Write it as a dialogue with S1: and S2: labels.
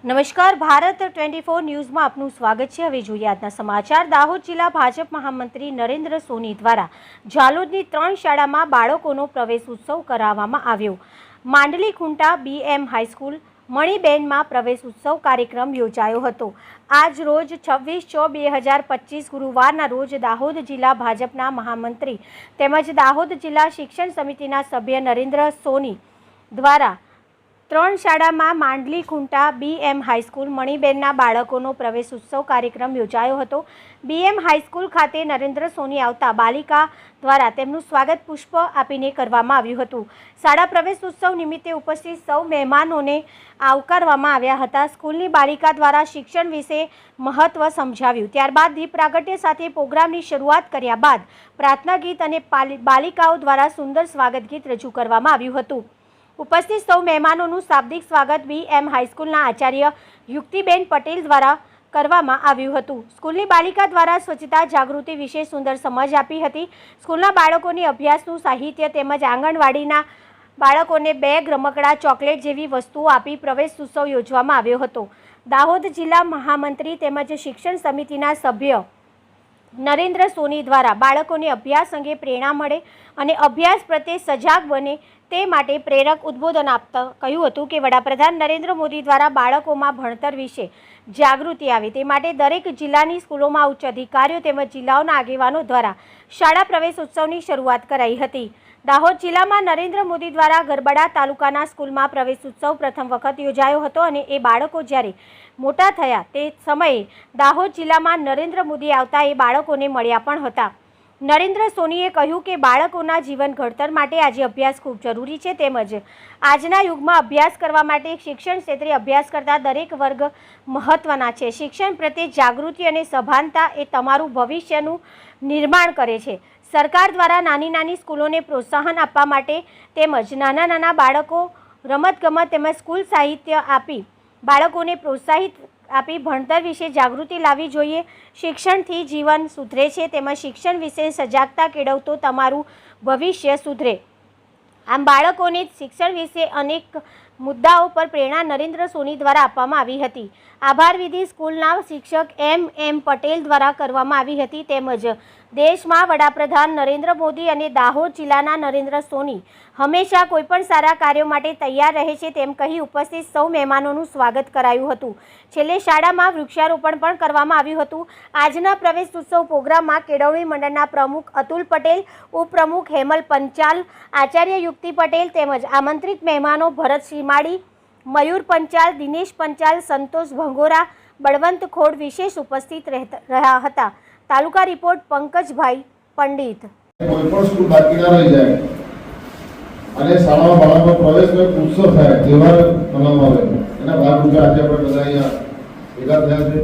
S1: નમસ્કાર, ભારત 24 ન્યૂઝમાં આપનું સ્વાગત છે। હવે જોઈએ આજના સમાચાર। દાહોદ જિલ્લા ભાજપ મહામંત્રી નરેન્દ્ર સોની દ્વારા ઝાલોદની 3 શાળામાં બાળકોનો પ્રવેશ ઉત્સવ કરાવવામાં આવ્યો। માંડલી ખૂંટા BM હાઈસ્કૂલ મણીબેનમાં પ્રવેશ ઉત્સવ કાર્યક્રમ યોજાયો હતો। આજ રોજ 26/4/2025 ગુરુવારના રોજ દાહોદ જિલ્લા ભાજપના મહામંત્રી તેમજ દાહોદ જિલ્લા શિક્ષણ સમિતિના સભ્ય નરેન્દ્ર સોની દ્વારા 3 શાળામાં માંડલી ખૂંટા BM હાઈસ્કૂલ મણીબેનના બાળકોનો પ્રવેશ ઉત્સવ કાર્યક્રમ યોજાયો હતો। BM હાઈસ્કૂલ ખાતે નરેન્દ્ર સોની આવતા બાલિકા દ્વારા તેમનું સ્વાગત પુષ્પ આપીને કરવામાં આવ્યું હતું। શાળા પ્રવેશ ઉત્સવ નિમિત્તે ઉપસ્થિત સૌ મહેમાનોને આવકારવામાં આવ્યા હતા। સ્કૂલની બાલિકા દ્વારા શિક્ષણ વિશે મહત્વ સમજાવ્યું। ત્યારબાદ દીપ પ્રાગટ્ય સાથે પ્રોગ્રામની શરૂઆત કર્યા બાદ પ્રાર્થના ગીત અને બાલિકાઓ દ્વારા સુંદર સ્વાગત ગીત રજૂ કરવામાં આવ્યું હતું। ઉપસ્થિત સૌ મહેમાનોનું શાબ્દિક સ્વાગત BM હાઈસ્કૂલના આચાર્ય યુક્તિબેન પટેલ દ્વારા કરવામાં આવ્યું હતું। સ્કૂલની બાલિકા દ્વારા સ્વચ્છતા જાગૃતિ વિશે સુંદર સમજ આપી હતી। સ્કૂલના બાળકોને અભ્યાસનું સાહિત્ય તેમજ આંગણવાડીના બાળકોને બેગ, રમકડા, ચોકલેટ જેવી વસ્તુઓ આપી પ્રવેશ ઉત્સવ યોજવામાં આવ્યો હતો। દાહોદ જિલ્લા મહામંત્રી તેમજ શિક્ષણ સમિતિના સભ્ય નરેન્દ્ર સોની દ્વારા બાળકોને અભ્યાસ અંગે પ્રેરણા મળે અને અભ્યાસ પ્રત્યે સજાગ બને તે માટે પ્રેરક ઉદ્બોધન આપતા કહ્યું હતું કે વડાપ્રધાન નરેન્દ્ર મોદી દ્વારા બાળકોમાં ભણતર વિશે જાગૃતિ આવે તે માટે દરેક જિલ્લાની સ્કૂલોમાં ઉચ્ચ અધિકારીઓ તેમજ જિલ્લાઓના આગેવાનો દ્વારા શાળા પ્રવેશ ઉત્સવની શરૂઆત કરાઈ હતી। દાહોદ જિલ્લામાં નરેન્દ્ર મોદી દ્વારા ગરબડા તાલુકાના સ્કૂલમાં પ્રવેશ ઉત્સવ પ્રથમ વખત યોજાયો હતો અને એ બાળકો જ્યારે મોટા થયા તે સમયે દાહોદ જિલ્લામાં નરેન્દ્ર મોદી આવતા એ બાળકોને મળ્યા પણ હતા। નરેન્દ્ર સોનીએ કહ્યું કે બાળકોના જીવન ઘડતર માટે આજે અભ્યાસ ખૂબ જરૂરી છે તેમજ આજના યુગમાં અભ્યાસ કરવા માટે શિક્ષણ ક્ષેત્રે અભ્યાસ કરતા દરેક વર્ગ મહત્વના છે। શિક્ષણ પ્રત્યે જાગૃતિ અને સભાનતા એ તમારું ભવિષ્યનું નિર્માણ કરે છે। સરકાર દ્વારા નાની સ્કૂલોને પ્રોત્સાહન આપવા માટે તેમજ નાના બાળકો રમતગમત તેમજ સ્કૂલ સાહિત્ય આપી બાળકોને પ્રોત્સાહિત આપી ભણતર વિશે જાગૃતિ લાવવી જોઈએ। શિક્ષણથી જીવન સુધરે છે તેમજ શિક્ષણ વિશે સજાગતા કેળવતો તમારું ભવિષ્ય સુધરે। આમ બાળકોને શિક્ષણ વિશે અનેક મુદ્દાઓ પર પ્રેરણા નરેન્દ્ર સોની દ્વારા આપવામાં આવી હતી। આભાર વિધિ સ્કૂલના શિક્ષક MM પટેલ દ્વારા કરવામાં આવી હતી તેમજ દેશમાં વડાપ્રધાન નરેન્દ્ર મોદી અને દાહોદ જિલ્લાના નરેન્દ્ર સોની હંમેશા કોઈપણ સારા કાર્યો માટે તૈયાર રહે છે તેમ કહી ઉપસ્થિત સૌ મહેમાનોનું સ્વાગત કરાયું હતું। છેલ્લે શાળામાં વૃક્ષારોપણ પણ કરવામાં આવ્યું હતું। આજના પ્રવેશ ઉત્સવ પ્રોગ્રામમાં કેળવણી મંડળના પ્રમુખ અતુલ પટેલ, ઉપપ્રમુખ હેમલ પંચાલ, આચાર્ય યુક્તિ પટેલ તેમજ આમંત્રિત મહેમાનો ભરત શ્રીમાળી, મયુર પંચાલ, દિનેશ પંચાલ, સંતોષ ભંગોરા, બળવંત ખોડ વિશેષ ઉપસ્થિત રહ્યા હતા। તાલુકા રિપોર્ટ પંકજભાઈ પંડિત।
S2: કોઈ પણ સ્કૂલ બાકી ના રહી જાય અને શાળામાં બાળકનો પ્રવેશ ઉત્સવ થાય તહેવાર મનાવવામાં આવે એના ભાગરૂપે આજે આપણે બધા અહીંયા ભેગા થયા છે।